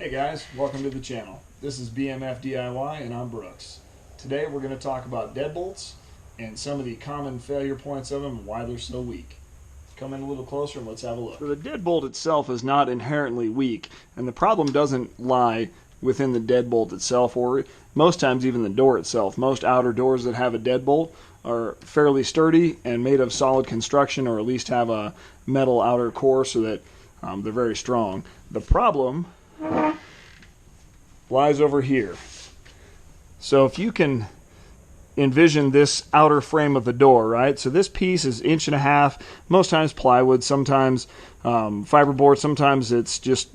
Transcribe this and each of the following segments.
Hey guys, welcome to the channel. This is BMF DIY and I'm Brooks. Today we're going to talk about deadbolts and some of the common failure points of them and why they're so weak. Come in a little closer and let's have a look. So the deadbolt itself is not inherently weak, and the problem doesn't lie within the deadbolt itself, or most times even the door itself. Most outer doors that have a deadbolt are fairly sturdy and made of solid construction, or at least have a metal outer core so that they're very strong. The problem lies over here. So if you can envision this outer frame of the door, right? So this piece is 1.5 inches, most times plywood, sometimes fiberboard, sometimes it's just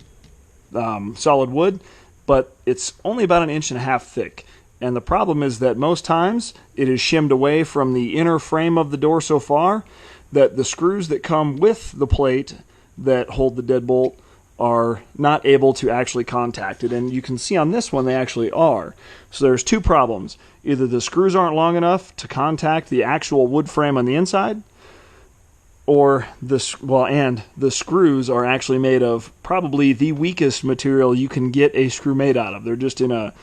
solid wood, but it's only about 1.5 inches thick. And the problem is that most times it is shimmed away from the inner frame of the door so far that the screws that come with the plate that hold the deadbolt are not able to actually contact it, and you can see on this one they actually are. So there's two problems. Either the screws aren't long enough to contact the actual wood frame on the inside, or the screws are actually made of probably the weakest material you can get a screw made out of. They're just in a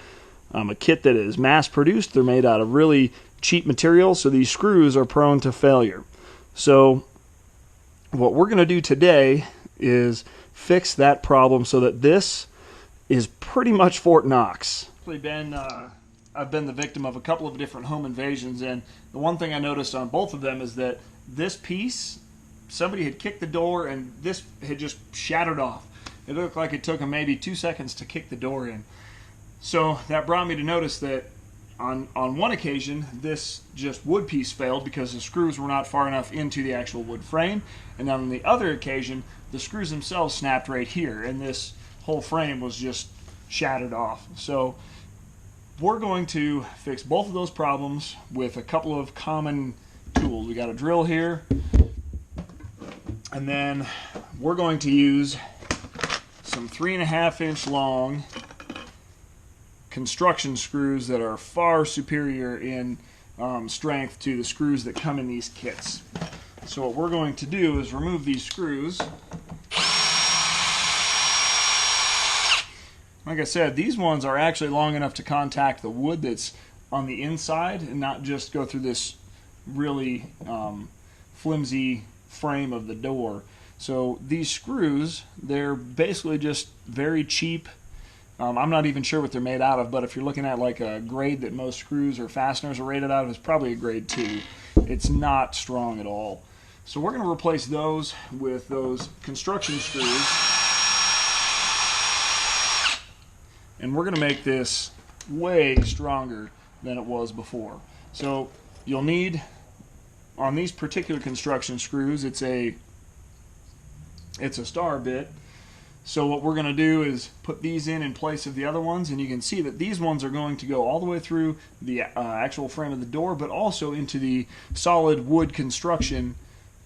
kit that is mass produced. They're made out of really cheap material, so these screws are prone to failure. So what we're going to do today is fix that problem so that this is pretty much Fort Knox. I've been the victim of a couple of different home invasions, and the one thing I noticed on both of them is that this piece, somebody had kicked the door and this had just shattered off. It looked like it took them maybe 2 seconds to kick the door in. So that brought me to notice that on one occasion, this just wood piece failed because the screws were not far enough into the actual wood frame. And on the other occasion, the screws themselves snapped right here, and this whole frame was just shattered off. So we're going to fix both of those problems with a couple of common tools. We got a drill here, and then we're going to use some 3.5-inch long construction screws that are far superior in strength to the screws that come in these kits. So what we're going to do is remove these screws. Like I said, these ones are actually long enough to contact the wood that's on the inside and not just go through this really flimsy frame of the door. So these screws, they're basically just very cheap. I'm not even sure what they're made out of, but if you're looking at like a grade that most screws or fasteners are rated out of, it's probably a grade 2. It's not strong at all. So we're going to replace those with those construction screws, and we're going to make this way stronger than it was before. So you'll need, on these particular construction screws, it's a star bit. So what we're going to do is put these in place of the other ones, and you can see that these ones are going to go all the way through the actual frame of the door, but also into the solid wood construction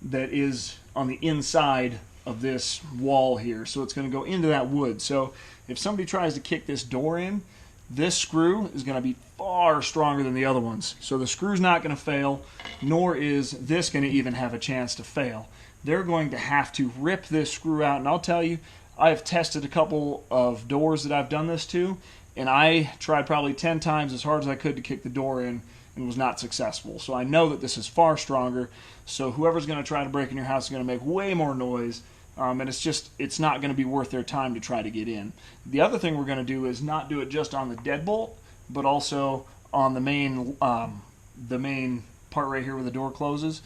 that is on the inside of this wall here. So it's going to go into that wood. So if somebody tries to kick this door in, this screw is going to be far stronger than the other ones. So the screw's not going to fail, nor is this going to even have a chance to fail. They're going to have to rip this screw out, and I'll tell you, I've tested a couple of doors that I've done this to, and I tried probably 10 times as hard as I could to kick the door in and was not successful. So I know that this is far stronger, so whoever's going to try to break in your house is going to make way more noise, and it's not going to be worth their time to try to get in. The other thing we're going to do is not do it just on the deadbolt, but also on the main part right here where the door closes.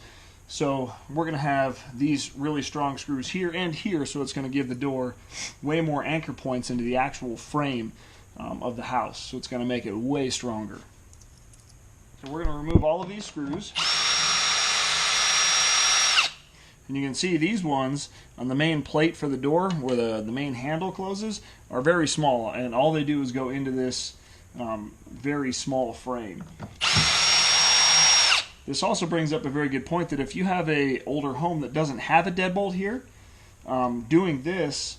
So we're going to have these really strong screws here and here, so it's going to give the door way more anchor points into the actual frame of the house. So it's going to make it way stronger. So we're going to remove all of these screws. And you can see these ones on the main plate for the door, where the main handle closes, are very small, and all they do is go into this very small frame. This also brings up a very good point that if you have an older home that doesn't have a deadbolt here, doing this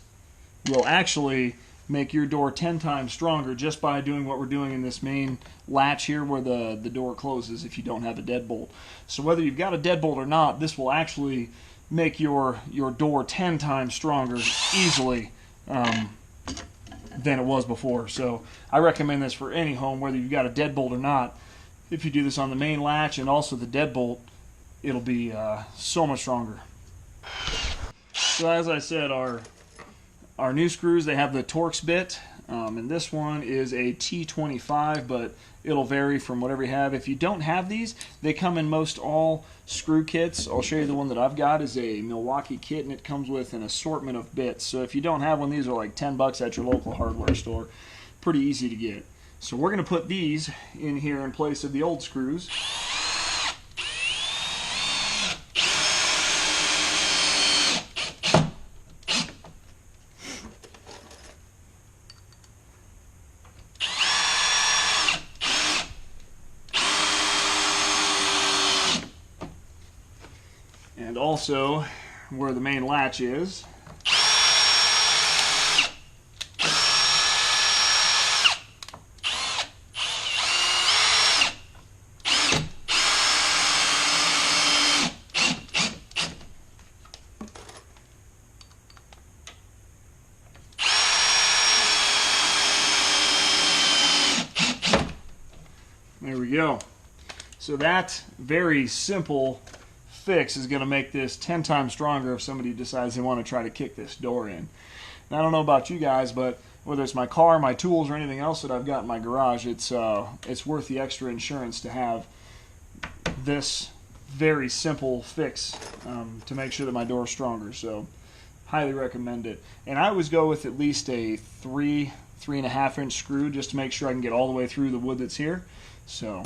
will actually make your door 10 times stronger just by doing what we're doing in this main latch here where the door closes if you don't have a deadbolt. So whether you've got a deadbolt or not, this will actually make your door 10 times stronger easily than it was before. So I recommend this for any home, whether you've got a deadbolt or not. If you do this on the main latch and also the deadbolt, it'll be so much stronger. So as I said, our new screws, they have the Torx bit, and this one is a T25, but it'll vary from whatever you have. If you don't have these, they come in most all screw kits. I'll show you the one that I've got is a Milwaukee kit, and it comes with an assortment of bits. So if you don't have one, these are like 10 bucks at your local hardware store. Pretty easy to get. So we're going to put these in here in place of the old screws. And also where the main latch is. There we go. So that very simple fix is going to make this 10 times stronger if somebody decides they want to try to kick this door in. Now, I don't know about you guys, but whether it's my car, my tools, or anything else that I've got in my garage, it's worth the extra insurance to have this very simple fix to make sure that my door is stronger. So highly recommend it. And I always go with at least a 3.5 inch screw just to make sure I can get all the way through the wood that's here. So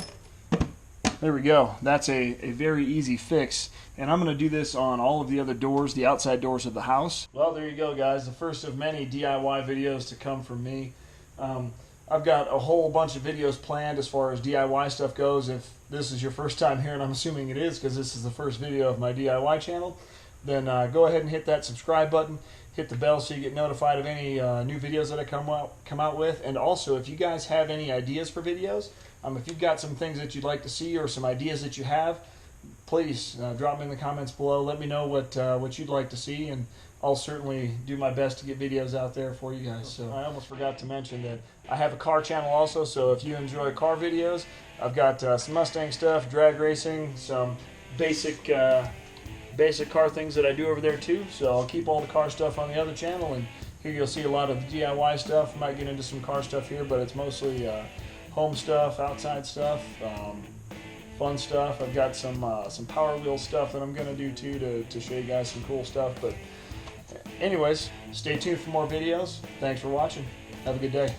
there we go. That's a very easy fix. And I'm going to do this on all of the other doors, the outside doors of the house. Well, there you go, guys. The first of many DIY videos to come from me. I've got a whole bunch of videos planned as far as DIY stuff goes. If this is your first time here, and I'm assuming it is because this is the first video of my DIY channel, then go ahead and hit that subscribe button. Hit the bell so you get notified of any new videos that I come out with. And also, if you guys have any ideas for videos, if you've got some things that you'd like to see or some ideas that you have, please drop me in the comments below. Let me know what you'd like to see, and I'll certainly do my best to get videos out there for you guys. So I almost forgot to mention that I have a car channel also, so if you enjoy car videos, I've got some Mustang stuff, drag racing, some basic car things that I do over there too. So I'll keep all the car stuff on the other channel, and here you'll see a lot of the DIY stuff. Might get into some car stuff here, but it's mostly home stuff, outside stuff, fun stuff. I've got some Power Wheel stuff that I'm going to do too to show you guys some cool stuff. But anyways, stay tuned for more videos. Thanks for watching. Have a good day.